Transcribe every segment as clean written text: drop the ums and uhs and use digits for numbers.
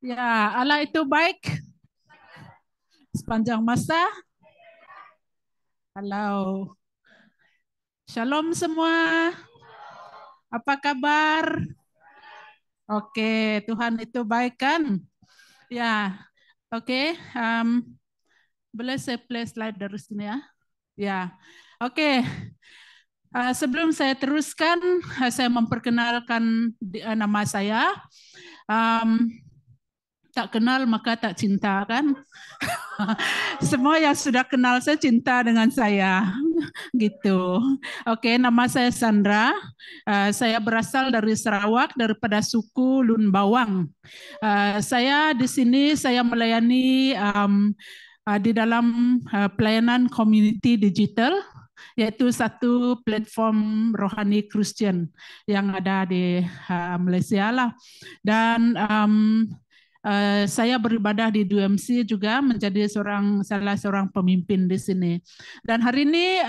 Ya, Allah itu baik sepanjang masa. Halo, shalom semua. Apa kabar? Oke, Tuhan itu baik kan? Ya, oke. Boleh saya play slide dari sini ya? Ya, oke. Sebelum saya teruskan, saya memperkenalkan nama saya. Um, tak kenal maka tak cinta kan? Semua yang sudah kenal saya cinta dengan saya. Gitu. Oke, nama saya Sandra. Saya berasal dari Sarawak, daripada suku Lun Bawang. Saya di sini saya melayani di dalam pelayanan community digital, yaitu satu platform rohani Kristen yang ada di Malaysia lah. Dan saya beribadah di DMC juga, menjadi salah seorang pemimpin di sini. Dan hari ini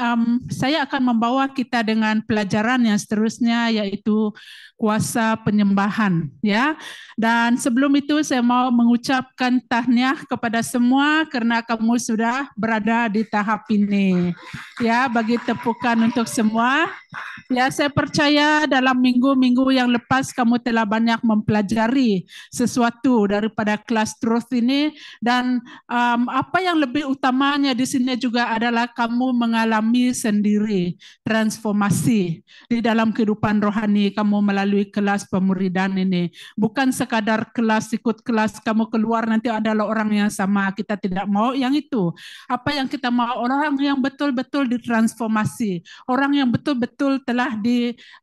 saya akan membawa kita dengan pelajaran yang seterusnya, yaitu kuasa penyembahan, ya. Dan sebelum itu saya mau mengucapkan tahniah kepada semua karena kamu sudah berada di tahap ini. Ya, bagi tepukan untuk semua. Ya, saya percaya dalam minggu-minggu yang lepas kamu telah banyak mempelajari sesuatu daripada kelas truth ini, dan apa yang lebih utamanya di sini juga adalah kamu mengalami sendiri transformasi di dalam kehidupan rohani kamu melalui kelas pemuridan ini. Bukan sekadar kelas, ikut kelas, kamu keluar nanti adalah orang yang sama. Kita tidak mau yang itu. Apa yang kita mau, orang yang betul-betul ditransformasi, orang yang betul-betul telah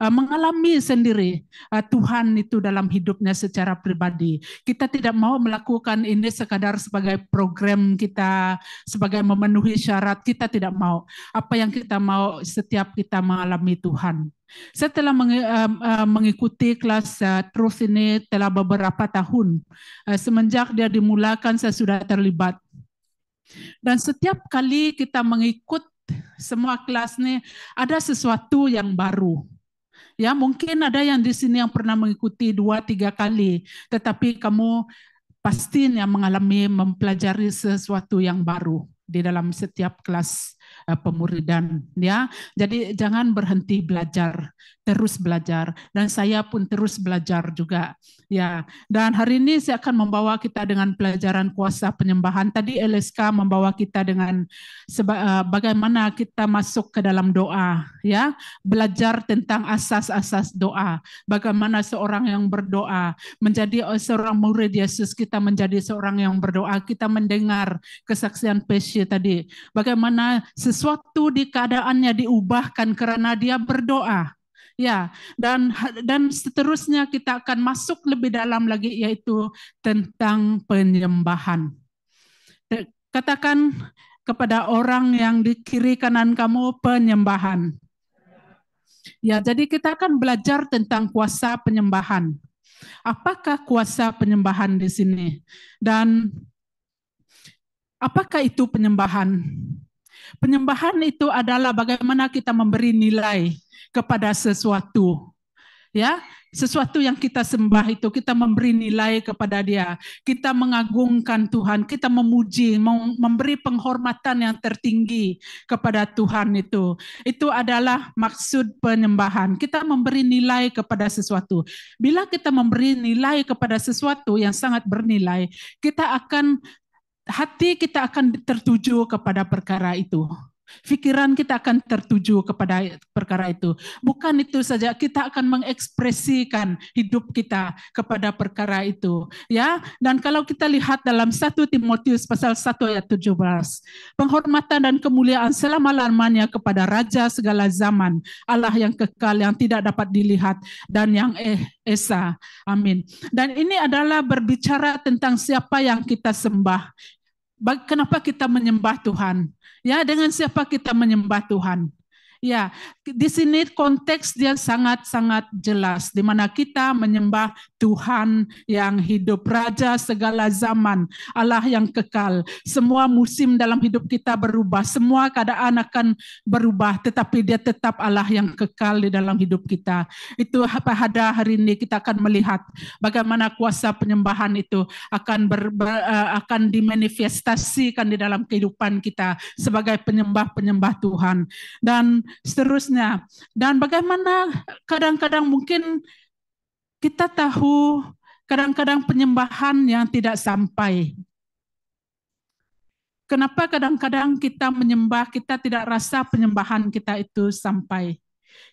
mengalami sendiri Tuhan itu dalam hidupnya secara pribadi. Kita tidak mau melakukan ini sekadar sebagai program kita, sebagai memenuhi syarat. Kita tidak mau. Apa yang kita mau, setiap kita mengalami Tuhan. Saya telah mengikuti kelas Truth ini telah beberapa tahun. Semenjak dia dimulakan, saya sudah terlibat. Dan setiap kali kita mengikut semua kelas ini, ada sesuatu yang baru. Ya, mungkin ada yang di sini yang pernah mengikuti 2-3 kali, tetapi kamu pastinya mengalami, mempelajari sesuatu yang baru di dalam setiap kelas pemuridan, ya. Jadi jangan berhenti belajar, terus belajar, dan saya pun terus belajar juga, ya. Dan hari ini saya akan membawa kita dengan pelajaran kuasa penyembahan. Tadi LSK membawa kita dengan bagaimana kita masuk ke dalam doa, ya. Belajar tentang asas-asas doa, bagaimana seorang yang berdoa menjadi seorang murid Yesus. Kita menjadi seorang yang berdoa, kita mendengar kesaksian Pesce tadi, bagaimana sesuatu di keadaannya diubahkan karena dia berdoa. Ya, dan seterusnya kita akan masuk lebih dalam lagi, yaitu tentang penyembahan. Katakan kepada orang yang di kiri kanan kamu, penyembahan. Ya, jadi kita akan belajar tentang kuasa penyembahan. Apakah kuasa penyembahan di sini? Dan apakah itu penyembahan? Penyembahan itu adalah bagaimana kita memberi nilai kepada sesuatu. Ya, sesuatu yang kita sembah itu kita memberi nilai kepada dia. Kita mengagungkan Tuhan, kita memuji, memberi penghormatan yang tertinggi kepada Tuhan itu. Itu adalah maksud penyembahan. Kita memberi nilai kepada sesuatu. Bila kita memberi nilai kepada sesuatu yang sangat bernilai, hati kita akan tertuju kepada perkara itu. Pikiran kita akan tertuju kepada perkara itu. Bukan itu saja, kita akan mengekspresikan hidup kita kepada perkara itu. Ya, dan kalau kita lihat dalam 1 Timotius pasal 1 ayat 17, penghormatan dan kemuliaan selama-lamanya kepada Raja segala zaman, Allah yang kekal, yang tidak dapat dilihat, dan yang esa. Amin. Dan ini adalah berbicara tentang siapa yang kita sembah. Kenapa kita menyembah Tuhan? Ya, dengan siapa kita menyembah Tuhan? Ya, di sini konteks dia sangat-sangat jelas, di mana kita menyembah Tuhan yang hidup, Raja segala zaman, Allah yang kekal. Semua musim dalam hidup kita berubah, semua keadaan akan berubah, tetapi dia tetap Allah yang kekal di dalam hidup kita. Itu pada hari ini kita akan melihat bagaimana kuasa penyembahan itu akan dimanifestasikan di dalam kehidupan kita sebagai penyembah-penyembah Tuhan. Dan seterusnya. Dan bagaimana kadang-kadang mungkin kita tahu kadang-kadang penyembahan yang tidak sampai. Kenapa kadang-kadang kita menyembah, kita tidak rasa penyembahan kita itu sampai.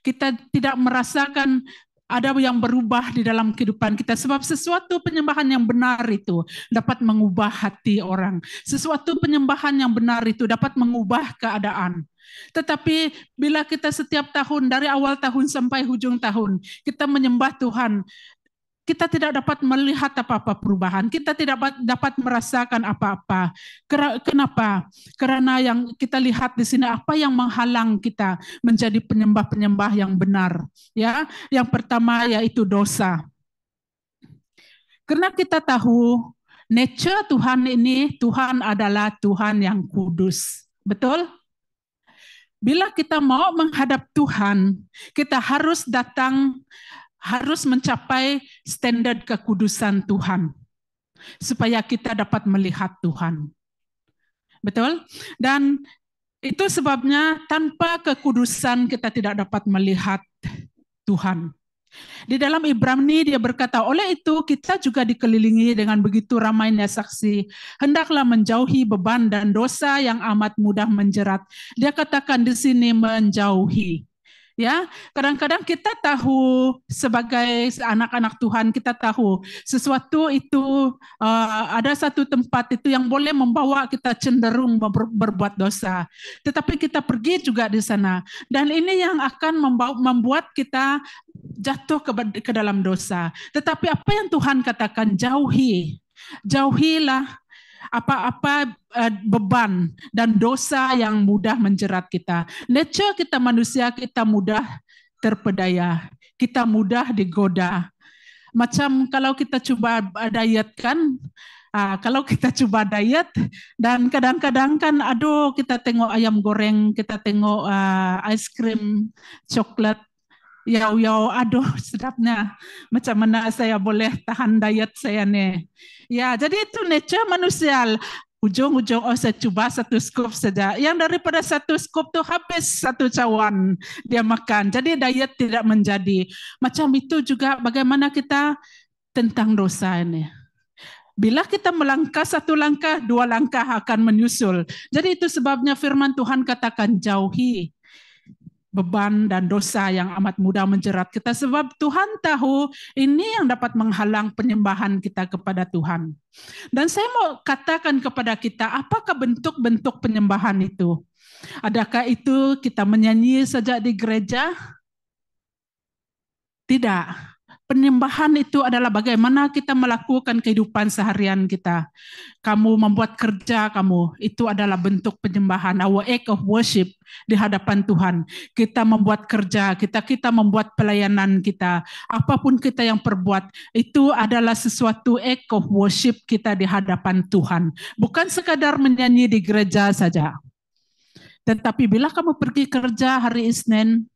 Kita tidak merasakan ada yang berubah di dalam kehidupan kita. Sebab sesuatu penyembahan yang benar itu dapat mengubah hati orang. Sesuatu penyembahan yang benar itu dapat mengubah keadaan. Tetapi bila kita setiap tahun, dari awal tahun sampai ujung tahun, kita menyembah Tuhan, kita tidak dapat melihat apa-apa perubahan. Kita tidak dapat merasakan apa-apa. Kenapa? Karena yang kita lihat di sini apa yang menghalang kita menjadi penyembah-penyembah yang benar. Ya, yang pertama yaitu dosa. Karena kita tahu nature Tuhan ini, Tuhan adalah Tuhan yang kudus. Betul? Bila kita mau menghadap Tuhan, kita harus mencapai standar kekudusan Tuhan supaya kita dapat melihat Tuhan. Betul? Dan itu sebabnya tanpa kekudusan kita tidak dapat melihat Tuhan. Di dalam Ibrani dia berkata, oleh itu kita juga dikelilingi dengan begitu ramainya saksi, hendaklah menjauhi beban dan dosa yang amat mudah menjerat. Dia katakan di sini menjauhi. Ya, kadang-kadang kita tahu sebagai anak-anak Tuhan, kita tahu sesuatu itu ada satu tempat itu yang boleh membawa kita cenderung berbuat dosa. Tetapi kita pergi juga di sana, dan ini yang akan membuat kita jatuh ke dalam dosa. Tetapi apa yang Tuhan katakan, jauhilah apa-apa beban dan dosa yang mudah menjerat kita. Nature kita manusia, kita mudah terpedaya, kita mudah digoda. Macam kalau kita coba diet kan, kalau kita coba diet dan kadang-kadang kan, aduh kita tengok ayam goreng, kita tengok ice cream, coklat, aduh sedapnya. Macam mana saya boleh tahan diet saya nih? Ya, jadi itu nature manusia. Ujung-ujung, saya coba satu scoop saja. Yang daripada satu scoop tuh habis satu cawan dia makan. Jadi diet tidak menjadi. Macam itu juga bagaimana kita tentang dosa ini. Bila kita melangkah satu langkah, dua langkah akan menyusul. Jadi itu sebabnya firman Tuhan katakan jauhi beban dan dosa yang amat mudah menjerat kita, sebab Tuhan tahu ini yang dapat menghalang penyembahan kita kepada Tuhan. Dan saya mau katakan kepada kita, apakah bentuk-bentuk penyembahan itu? Adakah itu kita menyanyi saja di gereja? Tidak. Penyembahan itu adalah bagaimana kita melakukan kehidupan seharian kita. Kamu membuat kerja kamu, itu adalah bentuk penyembahan, our act of worship di hadapan Tuhan. Kita membuat kerja, kita membuat pelayanan kita, apapun kita yang perbuat, itu adalah sesuatu act of worship kita di hadapan Tuhan. Bukan sekadar menyanyi di gereja saja. Tetapi bila kamu pergi kerja hari Isnin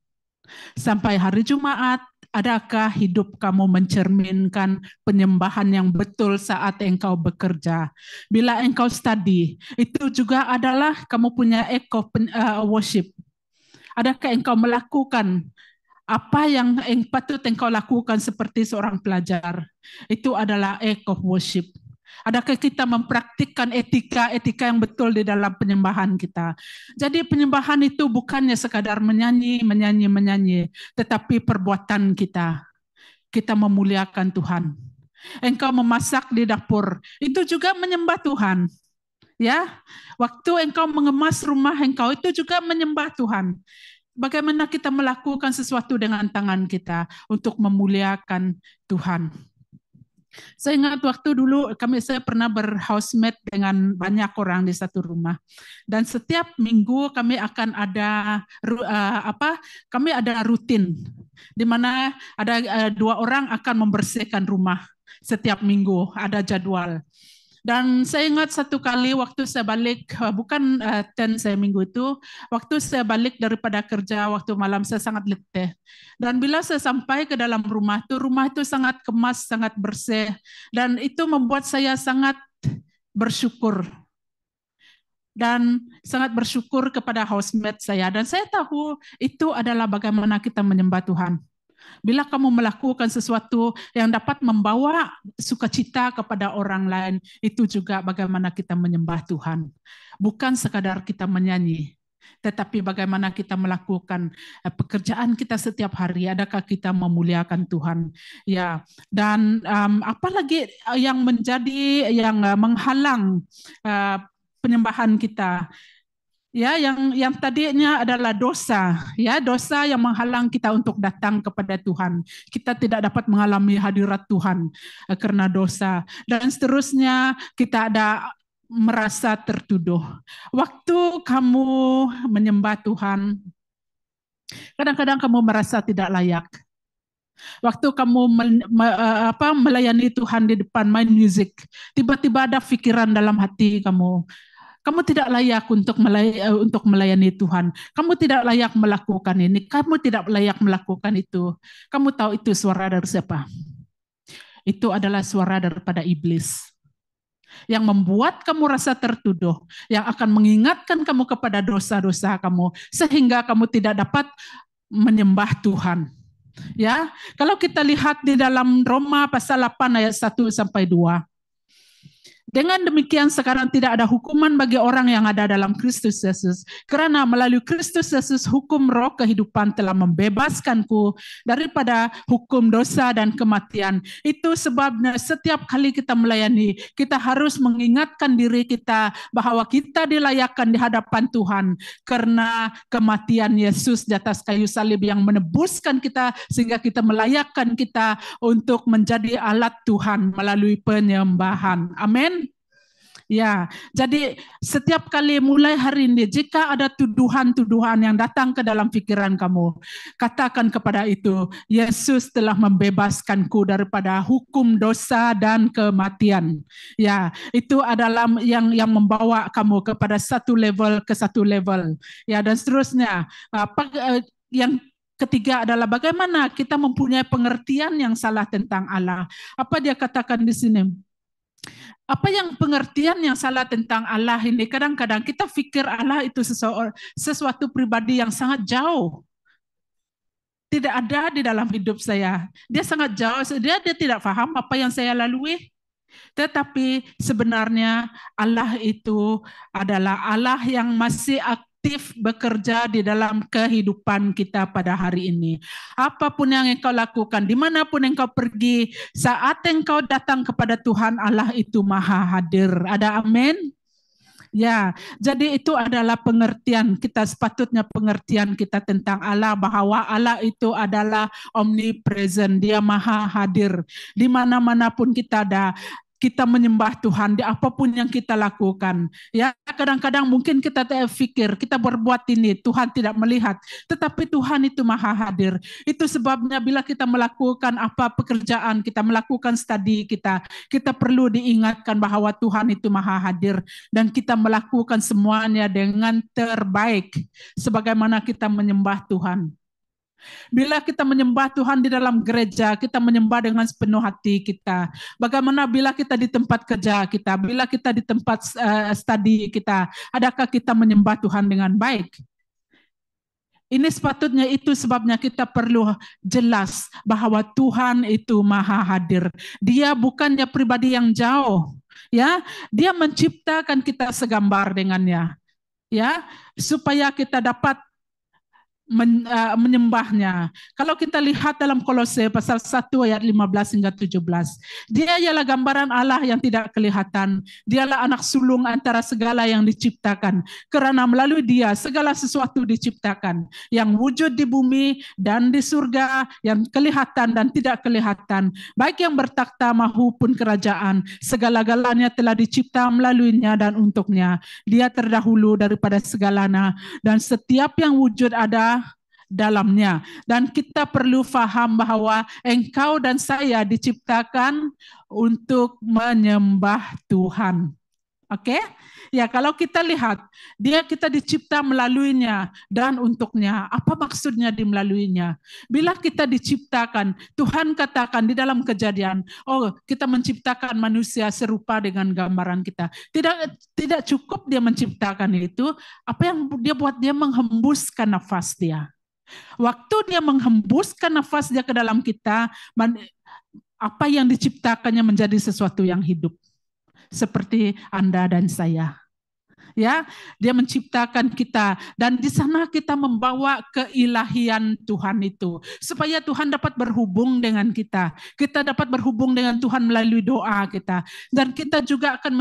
sampai hari Jumat, adakah hidup kamu mencerminkan penyembahan yang betul saat engkau bekerja? Bila engkau study, itu juga adalah kamu punya act of worship. Adakah engkau melakukan apa yang patut engkau lakukan seperti seorang pelajar? Itu adalah act of worship. Adakah kita mempraktikkan etika yang betul di dalam penyembahan kita? Jadi penyembahan itu bukannya sekadar menyanyi, tetapi perbuatan kita. Kita memuliakan Tuhan. Engkau memasak di dapur, itu juga menyembah Tuhan. Ya, waktu engkau mengemas rumah engkau, itu juga menyembah Tuhan. Bagaimana kita melakukan sesuatu dengan tangan kita untuk memuliakan Tuhan. Saya ingat waktu dulu saya pernah berhousemate dengan banyak orang di satu rumah. Dan setiap minggu kami akan ada kami ada rutin di mana ada dua orang akan membersihkan rumah setiap minggu, ada jadwal. Dan saya ingat satu kali waktu saya balik, bukan saya minggu itu, waktu saya balik daripada kerja, waktu malam saya sangat letih. Dan bila saya sampai ke dalam rumah itu sangat kemas, sangat bersih. Dan itu membuat saya sangat bersyukur. Dan sangat bersyukur kepada housemate saya. Dan saya tahu itu adalah bagaimana kita menyembah Tuhan. Bila kamu melakukan sesuatu yang dapat membawa sukacita kepada orang lain, itu juga bagaimana kita menyembah Tuhan. Bukan sekadar kita menyanyi, tetapi bagaimana kita melakukan pekerjaan kita setiap hari. Adakah kita memuliakan Tuhan? Ya, dan apalagi yang menghalang penyembahan kita. Ya, yang tadinya adalah dosa, ya, dosa yang menghalang kita untuk datang kepada Tuhan. Kita tidak dapat mengalami hadirat Tuhan karena dosa. Dan seterusnya kita ada merasa tertuduh. Waktu kamu menyembah Tuhan, kadang-kadang kamu merasa tidak layak. Waktu kamu melayani Tuhan di depan main musik, tiba-tiba ada pikiran dalam hati kamu. Kamu tidak layak untuk melayani Tuhan. Kamu tidak layak melakukan ini. Kamu tidak layak melakukan itu. Kamu tahu itu suara dari siapa? Itu adalah suara daripada iblis yang membuat kamu rasa tertuduh, yang akan mengingatkan kamu kepada dosa-dosa kamu sehingga kamu tidak dapat menyembah Tuhan. Ya, kalau kita lihat di dalam Roma pasal 8 ayat 1 sampai 2. Dengan demikian sekarang tidak ada hukuman bagi orang yang ada dalam Kristus Yesus. Karena melalui Kristus Yesus hukum roh kehidupan telah membebaskanku daripada hukum dosa dan kematian. Itu sebabnya setiap kali kita melayani, kita harus mengingatkan diri kita bahwa kita dilayakkan di hadapan Tuhan. Karena kematian Yesus di atas kayu salib yang menebuskan kita sehingga kita melayakkan kita untuk menjadi alat Tuhan melalui penyembahan. Amin. Ya, jadi setiap kali mulai hari ini, jika ada tuduhan-tuduhan yang datang ke dalam pikiran kamu, katakan kepada itu, Yesus telah membebaskanku daripada hukum dosa dan kematian. Ya, itu adalah yang membawa kamu kepada satu level ke satu level. Ya, dan seterusnya. Yang ketiga adalah bagaimana kita mempunyai pengertian yang salah tentang Allah. Apa dia katakan di sini? Apa yang pengertian yang salah tentang Allah ini? Kadang-kadang kita pikir Allah itu sesuatu pribadi yang sangat jauh. Tidak ada di dalam hidup saya. Dia sangat jauh, dia tidak paham apa yang saya lalui. Tetapi sebenarnya Allah itu adalah Allah yang masih aktif bekerja di dalam kehidupan kita pada hari ini. Apapun yang engkau lakukan, dimanapun engkau pergi, saat engkau datang kepada Tuhan, Allah itu maha hadir. Ada amin? Ya, jadi itu adalah pengertian kita, sepatutnya pengertian kita tentang Allah, bahwa Allah itu adalah omnipresent, dia maha hadir. Di mana-mana pun kita ada, kita menyembah Tuhan di apapun yang kita lakukan. Ya, kadang-kadang mungkin kita pikir kita berbuat ini Tuhan tidak melihat, tetapi Tuhan itu maha hadir. Itu sebabnya bila kita melakukan apa pekerjaan, kita melakukan studi kita perlu diingatkan bahwa Tuhan itu maha hadir dan kita melakukan semuanya dengan terbaik sebagaimana kita menyembah Tuhan. Bila kita menyembah Tuhan di dalam gereja, kita menyembah dengan sepenuh hati kita. Bagaimana bila kita di tempat kerja kita, bila kita di tempat studi kita, adakah kita menyembah Tuhan dengan baik? Ini sepatutnya itu sebabnya kita perlu jelas bahwa Tuhan itu maha hadir. Dia bukannya pribadi yang jauh, ya. Dia menciptakan kita segambar dengannya, ya, supaya kita dapat menyembahnya. Kalau kita lihat dalam Kolose pasal 1 ayat 15 hingga 17, dia ialah gambaran Allah yang tidak kelihatan. Dialah anak sulung antara segala yang diciptakan. Kerana melalui dia segala sesuatu diciptakan, yang wujud di bumi dan di surga, yang kelihatan dan tidak kelihatan, baik yang bertakhta maupun kerajaan. Segala-galanya telah dicipta melaluinya dan untuknya. Dia terdahulu daripada segalanya, dan setiap yang wujud ada dalamnya. Dan kita perlu faham bahwa engkau dan saya diciptakan untuk menyembah Tuhan. Oke? Ya, kalau kita lihat, kita dicipta melaluinya dan untuknya. Apa maksudnya di melaluinya? Bila kita diciptakan, Tuhan katakan di dalam Kejadian, oh, kita menciptakan manusia serupa dengan gambaran kita. Tidak cukup dia menciptakan itu, apa yang dia buat? Dia menghembuskan nafas dia. Waktu dia menghembuskan nafas dia ke dalam kita, apa yang diciptakannya menjadi sesuatu yang hidup. Seperti Anda dan saya. Ya, dia menciptakan kita, dan di sana kita membawa keilahian Tuhan itu, supaya Tuhan dapat berhubung dengan kita. Kita dapat berhubung dengan Tuhan melalui doa kita, dan kita juga akan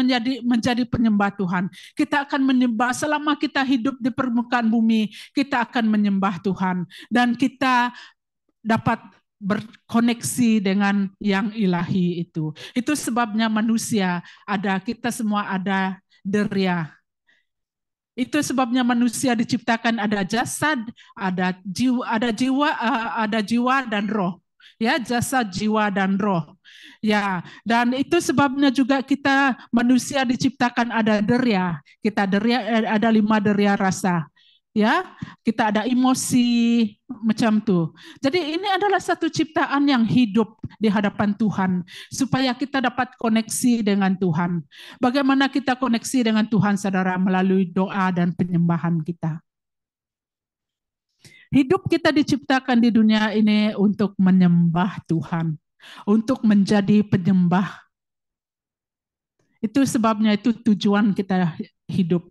menjadi penyembah Tuhan. Kita akan menyembah selama kita hidup di permukaan bumi, kita akan menyembah Tuhan, dan kita dapat berkoneksi dengan yang ilahi itu. Itu sebabnya manusia ada, kita semua ada deria. Itu sebabnya manusia diciptakan ada jasad, ada jiwa dan roh. Ya, jasad, jiwa dan roh. Ya, dan itu sebabnya juga kita manusia diciptakan ada deria. Kita deria, ada 5 deria rasa. Ya, kita ada emosi macam tuh. Jadi ini adalah satu ciptaan yang hidup di hadapan Tuhan, supaya kita dapat koneksi dengan Tuhan. Bagaimana kita koneksi dengan Tuhan, saudara? Melalui doa dan penyembahan kita. Hidup kita diciptakan di dunia ini untuk menyembah Tuhan, untuk menjadi penyembah. Itu sebabnya, itu tujuan kita hidup.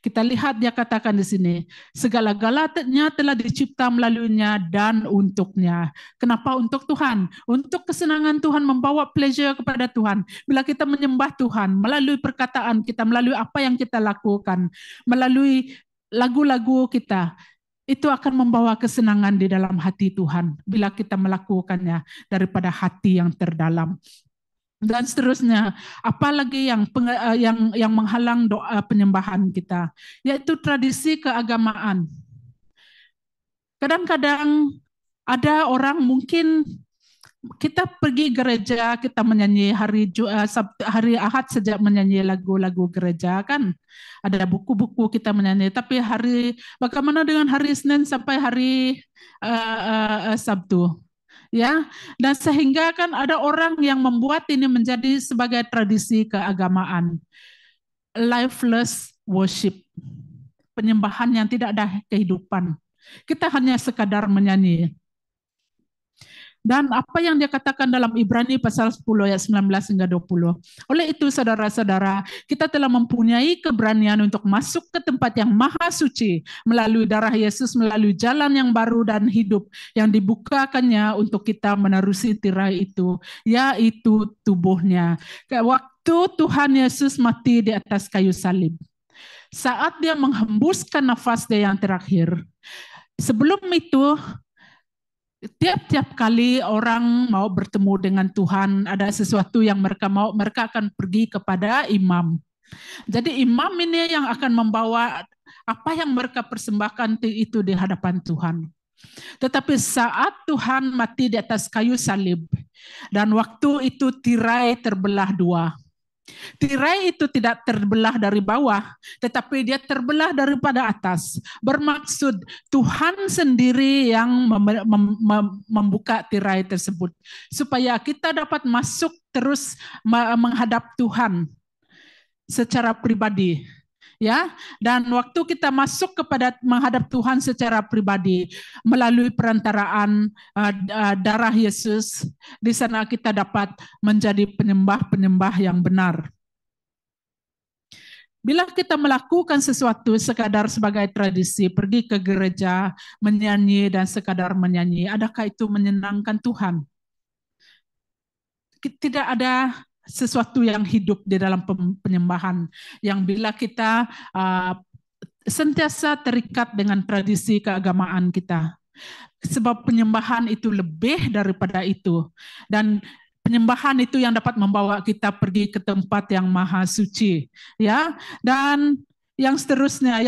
Kita lihat dia katakan di sini, segala-galanya telah dicipta melaluinya dan untuknya. Kenapa untuk Tuhan? Untuk kesenangan Tuhan, membawa pleasure kepada Tuhan. Bila kita menyembah Tuhan, melalui perkataan kita, melalui apa yang kita lakukan, melalui lagu-lagu kita, itu akan membawa kesenangan di dalam hati Tuhan. Bila kita melakukannya daripada hati yang terdalam. Dan seterusnya, apalagi yang menghalang doa penyembahan kita, yaitu tradisi keagamaan. Kadang-kadang ada orang, mungkin kita pergi gereja, kita menyanyi hari Ahad sejak menyanyi lagu-lagu gereja, kan ada buku-buku kita menyanyi, tapi bagaimana dengan hari Senin sampai hari Sabtu? Ya, dan sehingga kan ada orang yang membuat ini menjadi sebagai tradisi keagamaan. Lifeless worship. Penyembahan yang tidak ada kehidupan. Kita hanya sekadar menyanyi. Dan apa yang dia katakan dalam Ibrani pasal 10 ayat 19 hingga 20. Oleh itu saudara-saudara, kita telah mempunyai keberanian untuk masuk ke tempat yang maha suci melalui darah Yesus, melalui jalan yang baru dan hidup yang dibukakannya untuk kita menerusi tirai itu, yaitu tubuhnya. Waktu Tuhan Yesus mati di atas kayu salib, saat dia menghembuskan nafas dia yang terakhir, sebelum itu, tiap-tiap kali orang mau bertemu dengan Tuhan, ada sesuatu yang mereka mau, mereka akan pergi kepada imam. Jadi imam ini yang akan membawa apa yang mereka persembahkan itu di hadapan Tuhan. Tetapi saat Tuhan mati di atas kayu salib, dan waktu itu tirai terbelah 2. Tirai itu tidak terbelah dari bawah, tetapi dia terbelah daripada atas. Bermaksud Tuhan sendiri yang membuka tirai tersebut, supaya kita dapat masuk terus menghadap Tuhan secara pribadi. Ya, dan waktu kita masuk kepada menghadap Tuhan secara pribadi melalui perantaraan darah Yesus, di sana kita dapat menjadi penyembah-penyembah yang benar. Bila kita melakukan sesuatu sekadar sebagai tradisi, pergi ke gereja, menyanyi dan sekadar menyanyi, adakah itu menyenangkan Tuhan? Tidak ada sesuatu yang hidup di dalam penyembahan yang bila kita sentiasa terikat dengan tradisi keagamaan kita. Sebab penyembahan itu lebih daripada itu. Dan penyembahan itu yang dapat membawa kita pergi ke tempat yang maha suci, ya. Dan yang seterusnya,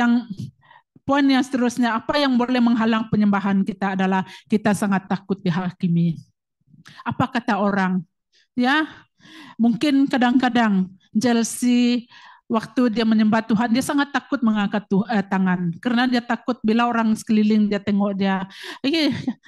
poin yang seterusnya, apa yang boleh menghalang penyembahan kita adalah kita sangat takut dihakimi. Apa kata orang? Ya, mungkin kadang-kadang Chelsea waktu dia menyembah Tuhan, dia sangat takut mengangkat tangan. Karena dia takut bila orang sekeliling dia tengok dia,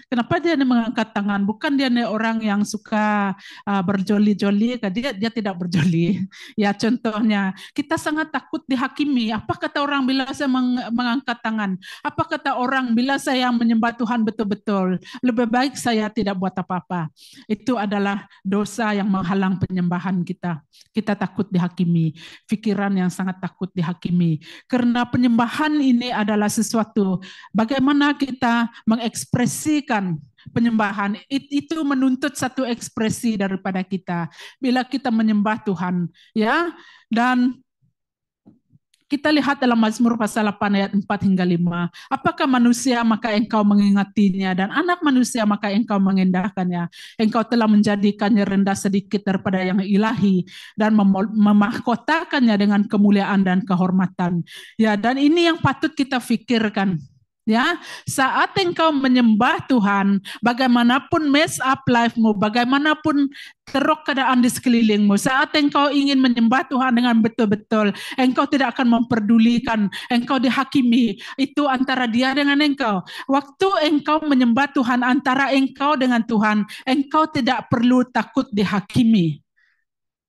kenapa dia mengangkat tangan? Bukan dia orang yang suka berjoli-joli, dia tidak berjoli. Ya contohnya, kita sangat takut dihakimi. Apa kata orang bila saya mengangkat tangan? Apa kata orang bila saya menyembah Tuhan betul-betul? Lebih baik saya tidak buat apa-apa. Itu adalah dosa yang menghalang penyembahan kita. Kita takut dihakimi. Pikiran yang sangat takut dihakimi. Karena penyembahan ini adalah sesuatu bagaimana kita mengekspresikan penyembahan. Itu menuntut satu ekspresi daripada kita. Bila kita menyembah Tuhan, ya. Dan kita lihat dalam Mazmur pasal 8 ayat 4 hingga 5. Apakah manusia maka engkau mengingatinya, dan anak manusia maka engkau mengendahkannya. Engkau telah menjadikannya rendah sedikit daripada yang ilahi dan memahkotakannya dengan kemuliaan dan kehormatan. Ya, dan ini yang patut kita fikirkan. Ya, saat engkau menyembah Tuhan, bagaimanapun mess up life-mu, bagaimanapun teruk keadaan di sekelilingmu, saat engkau ingin menyembah Tuhan dengan betul-betul, engkau tidak akan memperdulikan engkau dihakimi. Itu antara dia dengan engkau. Waktu engkau menyembah Tuhan antara engkau dengan Tuhan, engkau tidak perlu takut dihakimi.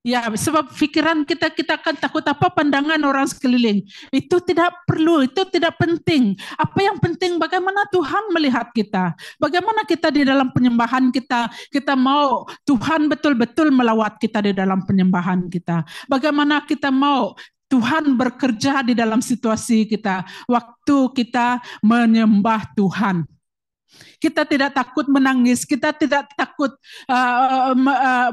Ya, sebab pikiran kita akan takut apa pandangan orang sekeliling. Itu tidak perlu, itu tidak penting. Apa yang penting bagaimana Tuhan melihat kita. Bagaimana kita di dalam penyembahan kita mau Tuhan betul-betul melawat kita di dalam penyembahan kita. Bagaimana kita mau Tuhan bekerja di dalam situasi kita waktu kita menyembah Tuhan. Kita tidak takut menangis, kita tidak takut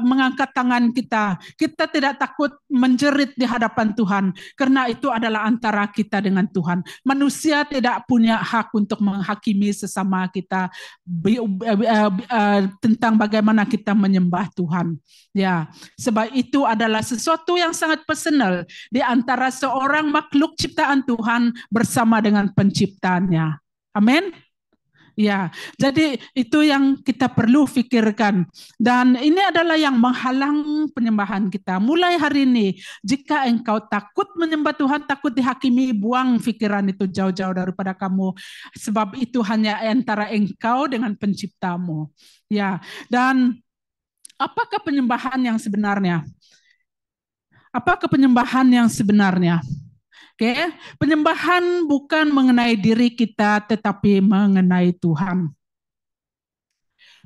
mengangkat tangan kita, kita tidak takut menjerit di hadapan Tuhan, karena itu adalah antara kita dengan Tuhan. Manusia tidak punya hak untuk menghakimi sesama kita tentang bagaimana kita menyembah Tuhan. Ya, sebab itu adalah sesuatu yang sangat personal di antara seorang makhluk ciptaan Tuhan bersama dengan penciptanya. Amin. Ya, jadi itu yang kita perlu pikirkan. Dan ini adalah yang menghalang penyembahan kita. Mulai hari ini, jika engkau takut menyembah Tuhan, takut dihakimi, buang pikiran itu jauh-jauh daripada kamu. Sebab itu hanya antara engkau dengan penciptamu. Ya, dan apakah penyembahan yang sebenarnya? Apakah penyembahan yang sebenarnya? Oke, penyembahan bukan mengenai diri kita, tetapi mengenai Tuhan.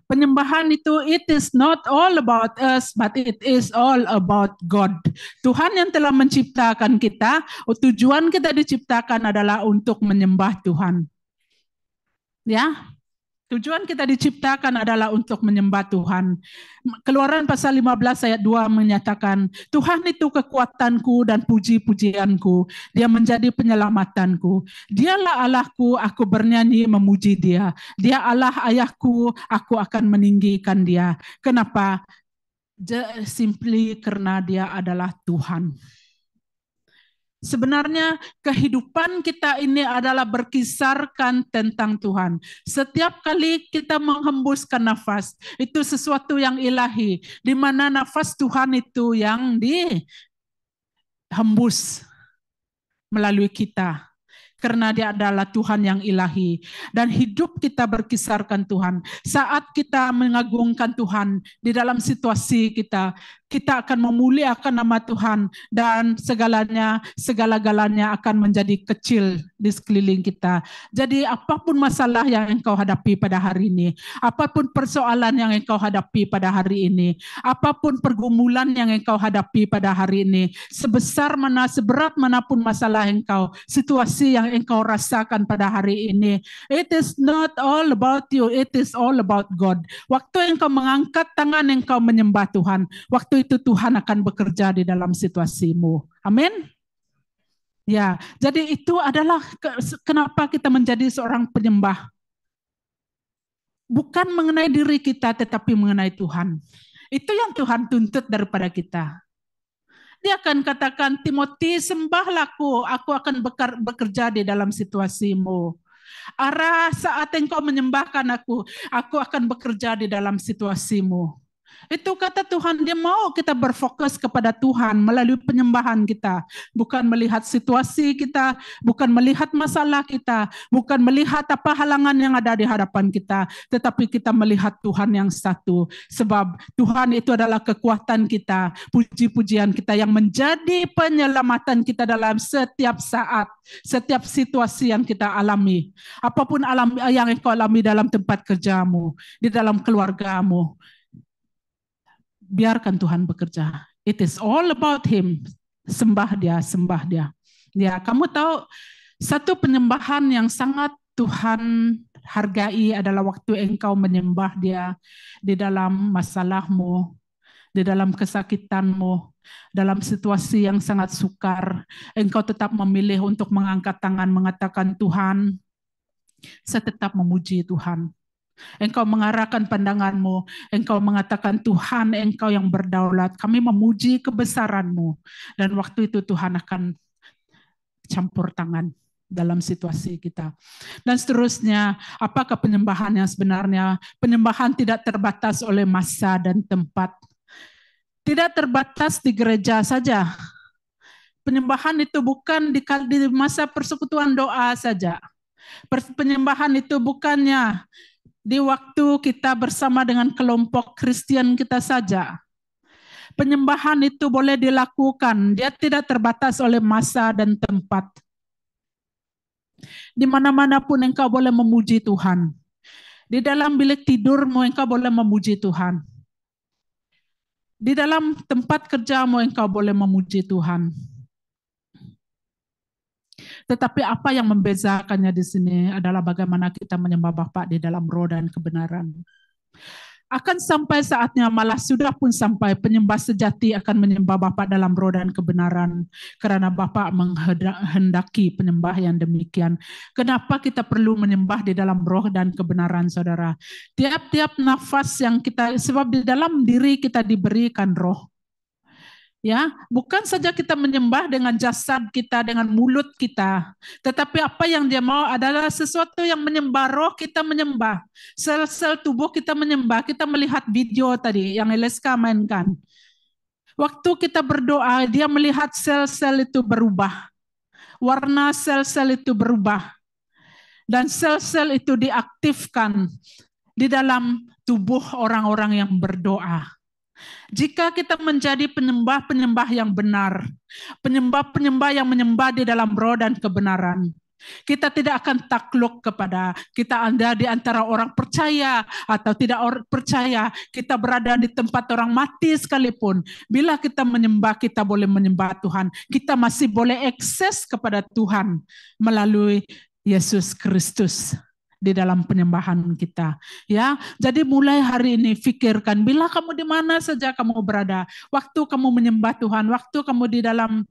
Penyembahan itu, it is not all about us, but it is all about God. Tuhan yang telah menciptakan kita, tujuan kita diciptakan adalah untuk menyembah Tuhan. Ya, tujuan kita diciptakan adalah untuk menyembah Tuhan. Keluaran pasal 15 ayat 2 menyatakan, Tuhan itu kekuatanku dan puji-pujianku. Dia menjadi penyelamatanku. Dialah Allahku, aku bernyanyi memuji dia. Dia Allah ayahku, aku akan meninggikan dia. Kenapa? Simply karena dia adalah Tuhan. Sebenarnya kehidupan kita ini adalah berkisarkan tentang Tuhan. Setiap kali kita menghembuskan nafas, itu sesuatu yang ilahi, di mana nafas Tuhan itu yang dihembus melalui kita. Karena dia adalah Tuhan yang ilahi. Dan hidup kita berkisarkan Tuhan. Saat kita mengagungkan Tuhan di dalam situasi kita, kita akan memuliakan nama Tuhan dan segala-galanya akan menjadi kecil di sekeliling kita. Jadi apapun masalah yang engkau hadapi pada hari ini, apapun persoalan yang engkau hadapi pada hari ini, apapun pergumulan yang engkau hadapi pada hari ini, sebesar mana, seberat manapun masalah engkau, situasi yang engkau rasakan pada hari ini, it is not all about you, it is all about God. Waktu engkau mengangkat tangan, engkau menyembah Tuhan, waktu itu Tuhan akan bekerja di dalam situasimu. Amin. Ya, jadi itu adalah kenapa kita menjadi seorang penyembah. Bukan mengenai diri kita, tetapi mengenai Tuhan. Itu yang Tuhan tuntut daripada kita. Dia akan katakan, Timothy, sembahlah aku akan bekerja di dalam situasimu. Arah saat engkau menyembahkan aku akan bekerja di dalam situasimu. Itu kata Tuhan, dia mau kita berfokus kepada Tuhan melalui penyembahan kita. Bukan melihat situasi kita, bukan melihat masalah kita, bukan melihat apa halangan yang ada di hadapan kita, tetapi kita melihat Tuhan yang satu. Sebab Tuhan itu adalah kekuatan kita, puji-pujian kita yang menjadi penyelamatan kita dalam setiap saat, setiap situasi yang kita alami. Apapun yang engkau alami dalam tempat kerjamu, di dalam keluargamu, biarkan Tuhan bekerja. It is all about Him. Sembah Dia, sembah Dia. Ya, kamu tahu satu penyembahan yang sangat Tuhan hargai adalah waktu engkau menyembah Dia di dalam masalahmu, di dalam kesakitanmu, dalam situasi yang sangat sukar. Engkau tetap memilih untuk mengangkat tangan, mengatakan, Tuhan, saya tetap memuji Tuhan. Engkau mengarahkan pandanganmu, engkau mengatakan Tuhan, engkau yang berdaulat, kami memuji kebesaranmu. Dan waktu itu Tuhan akan campur tangan dalam situasi kita. Dan seterusnya, apakah penyembahan yang sebenarnya? Penyembahan tidak terbatas oleh masa dan tempat. Tidak terbatas di gereja saja. Penyembahan itu bukan di masa persekutuan doa saja. Penyembahan itu bukannya di waktu kita bersama dengan kelompok Kristen kita saja. Penyembahan itu boleh dilakukan, dia tidak terbatas oleh masa dan tempat. Di mana-mana pun engkau boleh memuji Tuhan. Di dalam bilik tidurmu engkau boleh memuji Tuhan. Di dalam tempat kerjamu engkau boleh memuji Tuhan. Tetapi apa yang membezakannya di sini adalah bagaimana kita menyembah Bapa di dalam roh dan kebenaran. Akan sampai saatnya, malah sudah pun sampai, penyembah sejati akan menyembah Bapa dalam roh dan kebenaran. Karena Bapa menghendaki penyembah yang demikian. Kenapa kita perlu menyembah di dalam roh dan kebenaran, saudara? Tiap-tiap nafas yang kita, sebab di dalam diri kita diberikan roh. Ya, bukan saja kita menyembah dengan jasad kita, dengan mulut kita, tetapi apa yang dia mau adalah sesuatu yang menyembah roh kita menyembah, sel-sel tubuh kita menyembah. Kita melihat video tadi yang LSK mainkan. Waktu kita berdoa, dia melihat sel-sel itu berubah, warna sel-sel itu berubah, dan sel-sel itu diaktifkan di dalam tubuh orang-orang yang berdoa. Jika kita menjadi penyembah-penyembah yang benar, penyembah-penyembah yang menyembah di dalam roh dan kebenaran, kita tidak akan takluk kepada kita ada di antara orang percaya atau tidak percaya, kita berada di tempat orang mati sekalipun. Bila kita menyembah, kita boleh menyembah Tuhan. Kita masih boleh akses kepada Tuhan melalui Yesus Kristus di dalam penyembahan kita, ya. Jadi mulai hari ini pikirkan, bila kamu di mana saja kamu berada, waktu kamu menyembah Tuhan, waktu kamu di dalam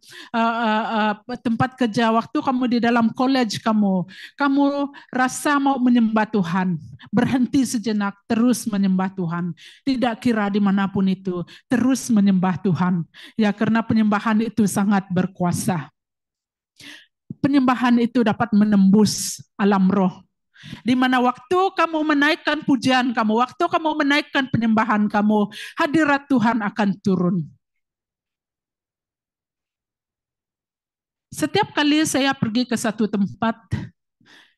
tempat kerja, waktu kamu di dalam college kamu rasa mau menyembah Tuhan, berhenti sejenak, terus menyembah Tuhan. Tidak kira dimanapun itu, terus menyembah Tuhan, ya, karena penyembahan itu sangat berkuasa. Penyembahan itu dapat menembus alam roh. Di mana waktu kamu menaikkan pujian kamu, waktu kamu menaikkan penyembahan kamu, hadirat Tuhan akan turun. Setiap kali saya pergi ke satu tempat,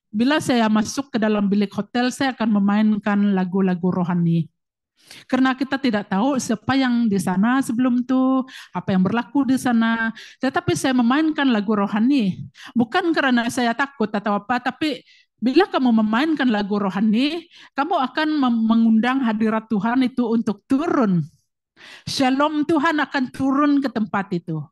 bila saya masuk ke dalam bilik hotel, saya akan memainkan lagu-lagu rohani. Karena kita tidak tahu siapa yang di sana sebelum itu, apa yang berlaku di sana. Tetapi saya memainkan lagu rohani, bukan karena saya takut atau apa, tapi bila kamu memainkan lagu rohani, kamu akan mengundang hadirat Tuhan itu untuk turun. Shalom Tuhan akan turun ke tempat itu.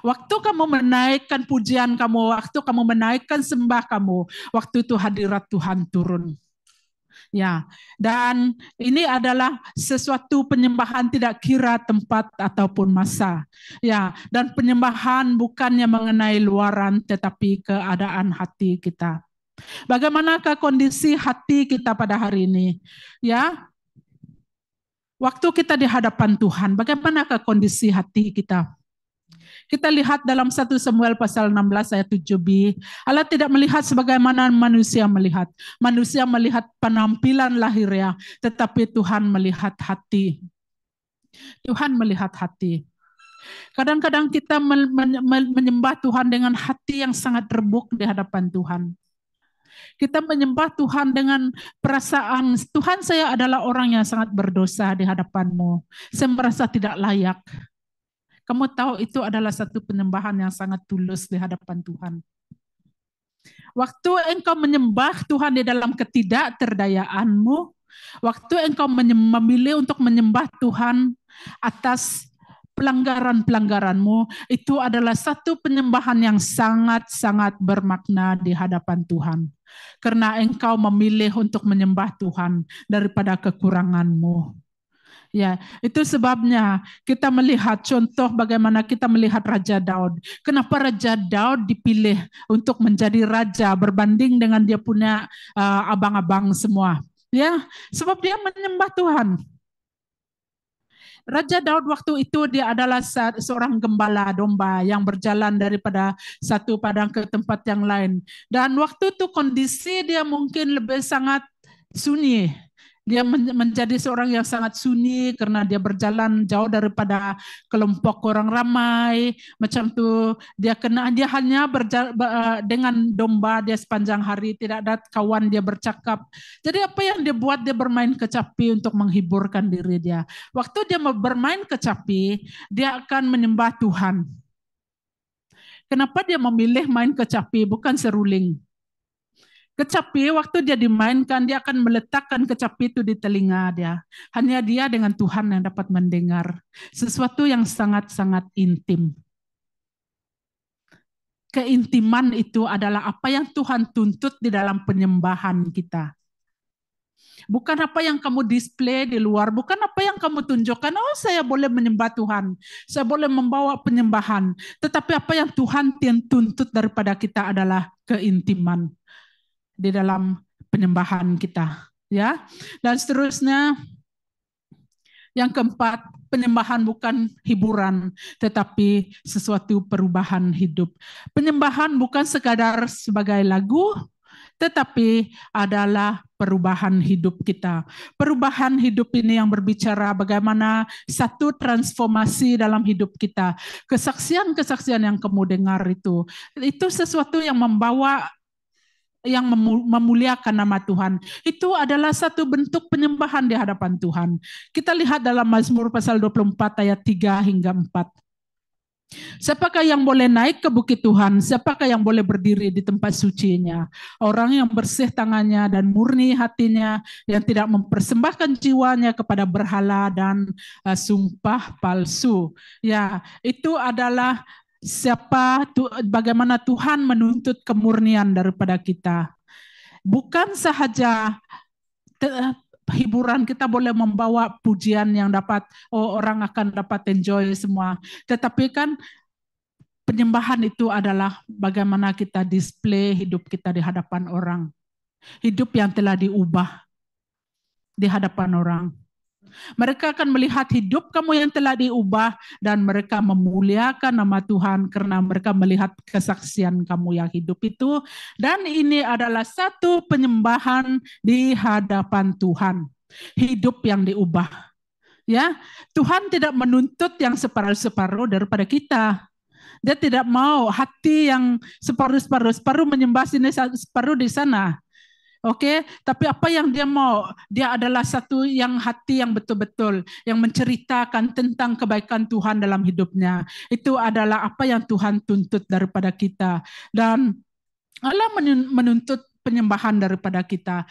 Waktu kamu menaikkan pujian kamu, waktu kamu menaikkan sembah kamu, waktu itu hadirat Tuhan turun. Ya, dan ini adalah sesuatu penyembahan tidak kira tempat ataupun masa. Ya, dan penyembahan bukannya mengenai luaran tetapi keadaan hati kita. Bagaimanakah kondisi hati kita pada hari ini? Ya, waktu kita di hadapan Tuhan, bagaimanakah kondisi hati kita? Kita lihat dalam 1 Samuel pasal 16 ayat 7b, Allah tidak melihat sebagaimana manusia melihat. Manusia melihat penampilan lahirnya, tetapi Tuhan melihat hati. Tuhan melihat hati. Kadang-kadang kita menyembah Tuhan dengan hati yang sangat rebuk di hadapan Tuhan. Kita menyembah Tuhan dengan perasaan, Tuhan, saya adalah orang yang sangat berdosa di hadapan-Mu. Saya merasa tidak layak. Kamu tahu itu adalah satu penyembahan yang sangat tulus di hadapan Tuhan. Waktu engkau menyembah Tuhan di dalam ketidakterdayaanmu, waktu engkau memilih untuk menyembah Tuhan atas pelanggaran-pelanggaranmu, itu adalah satu penyembahan yang sangat-sangat bermakna di hadapan Tuhan. Karena engkau memilih untuk menyembah Tuhan daripada kekuranganmu. Ya, itu sebabnya kita melihat contoh bagaimana kita melihat Raja Daud. Kenapa Raja Daud dipilih untuk menjadi raja berbanding dengan dia punya abang-abang semua? Ya, sebab dia menyembah Tuhan. Raja Daud waktu itu dia adalah seorang gembala domba yang berjalan daripada satu padang ke tempat yang lain. Dan waktu itu kondisi dia mungkin lebih sangat sunyi. Dia menjadi seorang yang sangat sunyi karena dia berjalan jauh daripada kelompok orang ramai. Macam tu dia hanya dengan domba dia sepanjang hari, tidak ada kawan dia bercakap. Jadi apa yang dia buat, dia bermain kecapi untuk menghiburkan diri dia. Waktu dia bermain kecapi, dia akan menyembah Tuhan. Kenapa dia memilih main kecapi bukan seruling? Kecapi waktu dia dimainkan, dia akan meletakkan kecapi itu di telinga dia. Hanya dia dengan Tuhan yang dapat mendengar. Sesuatu yang sangat-sangat intim. Keintiman itu adalah apa yang Tuhan tuntut di dalam penyembahan kita. Bukan apa yang kamu display di luar, bukan apa yang kamu tunjukkan, oh saya boleh menyembah Tuhan, saya boleh membawa penyembahan. Tetapi apa yang Tuhan tuntut daripada kita adalah keintiman di dalam penyembahan kita, ya. Dan seterusnya, yang keempat, penyembahan bukan hiburan, tetapi sesuatu perubahan hidup. Penyembahan bukan sekadar sebagai lagu, tetapi adalah perubahan hidup kita. Perubahan hidup ini yang berbicara bagaimana satu transformasi dalam hidup kita. Kesaksian-kesaksian yang kamu dengar itu sesuatu yang membawa, yang memuliakan nama Tuhan. Itu adalah satu bentuk penyembahan di hadapan Tuhan. Kita lihat dalam Mazmur pasal 24 ayat 3 hingga 4. Siapakah yang boleh naik ke bukit Tuhan? Siapakah yang boleh berdiri di tempat sucinya? Orang yang bersih tangannya dan murni hatinya, yang tidak mempersembahkan jiwanya kepada berhala dan sumpah palsu. Ya, itu adalah bagaimana Tuhan menuntut kemurnian daripada kita. Bukan sahaja hiburan, kita boleh membawa pujian yang dapat orang akan dapat enjoy semua. Tetapi kan penyembahan itu adalah bagaimana kita display hidup kita di hadapan orang. Hidup yang telah diubah di hadapan orang. Mereka akan melihat hidup kamu yang telah diubah dan mereka memuliakan nama Tuhan karena mereka melihat kesaksian kamu yang hidup itu. Dan ini adalah satu penyembahan di hadapan Tuhan. Hidup yang diubah. Ya, Tuhan tidak menuntut yang separuh-separuh daripada kita. Dia tidak mau hati yang separuh-separuh menyembah sini, separuh di sana. Oke, tapi apa yang dia mau? Dia adalah satu yang hati yang betul-betul, yang menceritakan tentang kebaikan Tuhan dalam hidupnya. Itu adalah apa yang Tuhan tuntut daripada kita. Dan Allah menuntut penyembahan daripada kita.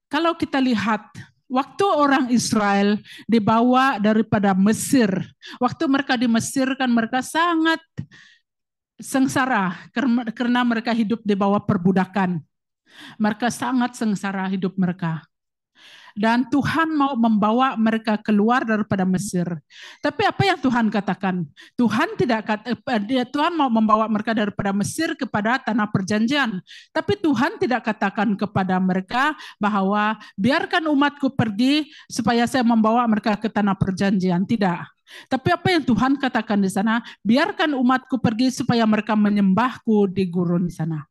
Kalau kita lihat, waktu orang Israel dibawa daripada Mesir, waktu mereka di Mesir kan mereka sangat sengsara karena mereka hidup di bawah perbudakan. Mereka sangat sengsara hidup mereka. Dan Tuhan mau membawa mereka keluar daripada Mesir. Tapi apa yang Tuhan katakan? Tuhan mau membawa mereka daripada Mesir kepada tanah perjanjian. Tapi Tuhan tidak katakan kepada mereka bahwa biarkan umatku pergi supaya saya membawa mereka ke tanah perjanjian. Tidak. Tapi apa yang Tuhan katakan di sana? Biarkan umatku pergi supaya mereka menyembahku di gurun sana.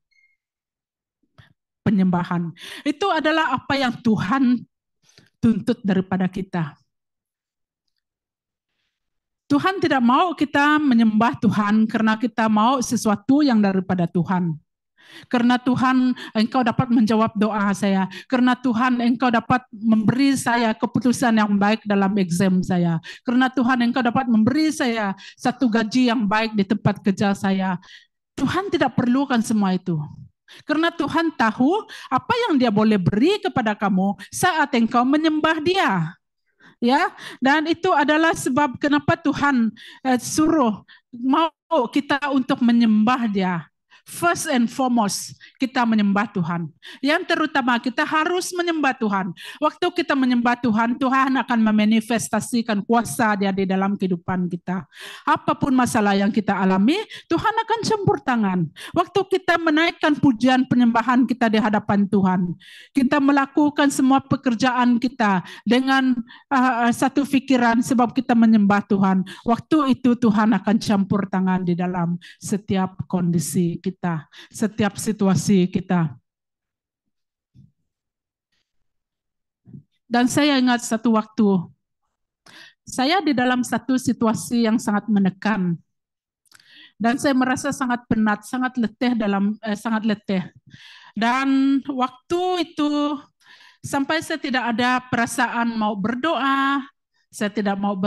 Penyembahan. Itu adalah apa yang Tuhan tuntut daripada kita. Tuhan tidak mau kita menyembah Tuhan karena kita mau sesuatu yang daripada Tuhan. Karena Tuhan, engkau dapat menjawab doa saya. Karena Tuhan, engkau dapat memberi saya keputusan yang baik dalam exam saya. Karena Tuhan, engkau dapat memberi saya satu gaji yang baik di tempat kerja saya. Tuhan tidak perlukan semua itu. Karena Tuhan tahu apa yang dia boleh beri kepada kamu saat engkau menyembah dia. Ya, dan itu adalah sebab kenapa Tuhan suruh mau kita untuk menyembah dia. First and foremost, kita menyembah Tuhan. Yang terutama kita harus menyembah Tuhan. Waktu kita menyembah Tuhan, Tuhan akan memanifestasikan kuasa dia di dalam kehidupan kita. Apapun masalah yang kita alami, Tuhan akan campur tangan. Waktu kita menaikkan pujian penyembahan kita di hadapan Tuhan, kita melakukan semua pekerjaan kita dengan satu pikiran sebab kita menyembah Tuhan. Waktu itu Tuhan akan campur tangan di dalam setiap kondisi kita, setiap situasi kita. Dan saya ingat satu waktu, saya di dalam satu situasi yang sangat menekan. Dan saya merasa sangat penat, sangat letih. Dan waktu itu sampai saya tidak ada perasaan mau berdoa, saya tidak mau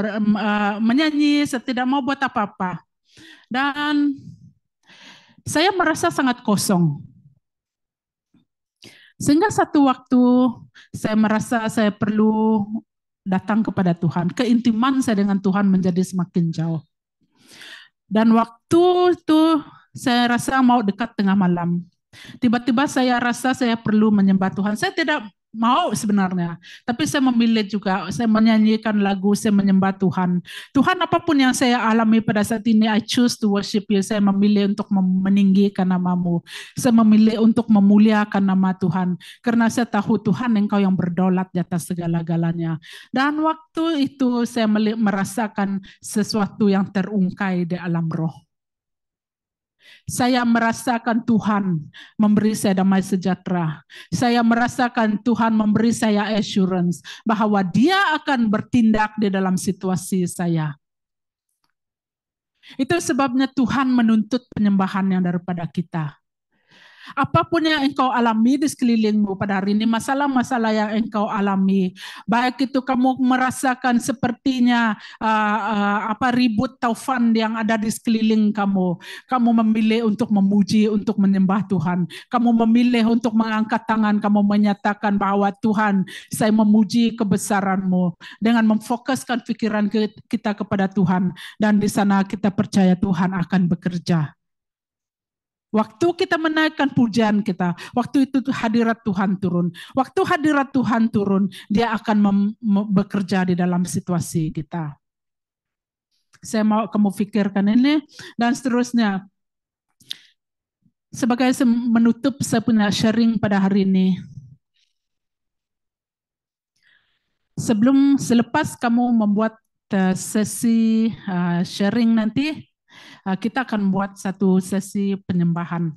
menyanyi, saya tidak mau buat apa-apa. Dan saya merasa sangat kosong. Sehingga satu waktu saya merasa saya perlu datang kepada Tuhan. Keintiman saya dengan Tuhan menjadi semakin jauh. Dan waktu itu saya rasa mau dekat tengah malam. Tiba-tiba saya rasa saya perlu menyembah Tuhan. Saya tidak mau sebenarnya, tapi saya memilih juga, saya menyanyikan lagu, saya menyembah Tuhan. Tuhan, apapun yang saya alami pada saat ini, I choose to worship you. Saya memilih untuk meninggikan namamu. Saya memilih untuk memuliakan nama Tuhan. Karena saya tahu Tuhan engkau yang berdaulat di atas segala-galanya. Dan waktu itu saya merasakan sesuatu yang terungkai di alam roh. Saya merasakan Tuhan memberi saya damai sejahtera. Saya merasakan Tuhan memberi saya assurance bahwa Dia akan bertindak di dalam situasi saya. Itu sebabnya Tuhan menuntut penyembahan yang daripada kita. Apapun yang engkau alami di sekelilingmu pada hari ini, masalah-masalah yang engkau alami, baik itu kamu merasakan sepertinya ribut taufan yang ada di sekeliling kamu memilih untuk memuji, untuk menyembah Tuhan. Kamu memilih untuk mengangkat tangan, kamu menyatakan bahwa Tuhan, saya memuji kebesaran-Mu dengan memfokuskan pikiran kita kepada Tuhan, dan di sana kita percaya Tuhan akan bekerja. Waktu kita menaikkan pujian kita, waktu itu hadirat Tuhan turun. Waktu hadirat Tuhan turun, Dia akan bekerja di dalam situasi kita. Saya mau kamu pikirkan ini dan seterusnya. Sebagai menutup saya punya sharing pada hari ini. Selepas kamu membuat sesi sharing nanti, kita akan buat satu sesi penyembahan.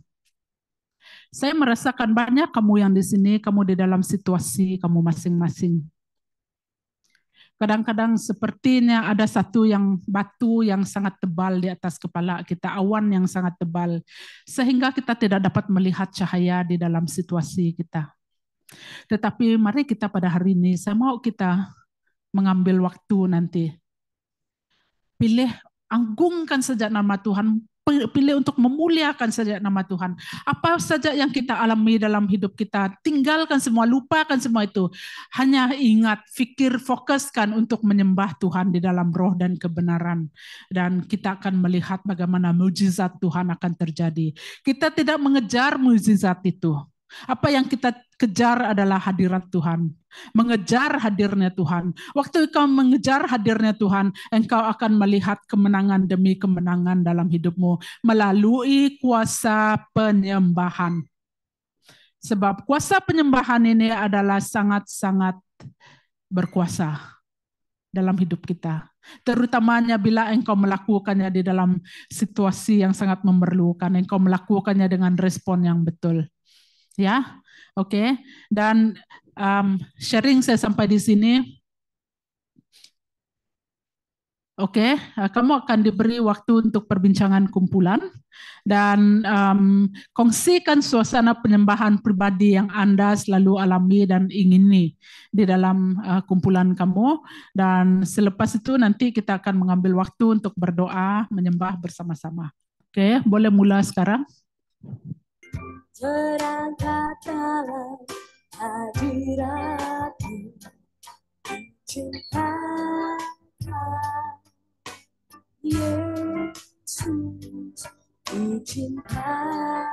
Saya merasakan banyak kamu yang di sini, kamu di dalam situasi kamu masing-masing. Kadang-kadang sepertinya ada satu batu yang sangat tebal di atas kepala kita, awan yang sangat tebal, sehingga kita tidak dapat melihat cahaya di dalam situasi kita. Tetapi mari kita pada hari ini, saya mau kita mengambil waktu nanti. Pilih, anggungkan saja nama Tuhan, pilih untuk memuliakan saja nama Tuhan. Apa saja yang kita alami dalam hidup kita, tinggalkan semua, lupakan semua itu. Hanya ingat, fikir, fokuskan untuk menyembah Tuhan di dalam roh dan kebenaran. Dan kita akan melihat bagaimana mujizat Tuhan akan terjadi. Kita tidak mengejar mujizat itu. Apa yang kita kejar adalah hadirat Tuhan. Mengejar hadirnya Tuhan. Waktu kau mengejar hadirnya Tuhan, engkau akan melihat kemenangan demi kemenangan dalam hidupmu melalui kuasa penyembahan. Sebab kuasa penyembahan ini adalah sangat-sangat berkuasa dalam hidup kita. Terutamanya bila engkau melakukannya di dalam situasi yang sangat memerlukan, engkau melakukannya dengan respon yang betul. Ya, oke. Dan sharing saya sampai di sini. Oke, kamu akan diberi waktu untuk perbincangan kumpulan dan kongsikan suasana penyembahan pribadi yang Anda selalu alami dan ingini di dalam kumpulan kamu. Dan selepas itu nanti kita akan mengambil waktu untuk berdoa, menyembah bersama-sama. Oke, boleh mulai sekarang. Terangkat dalam hadirat-Mu, cintakan Yesus, dicintai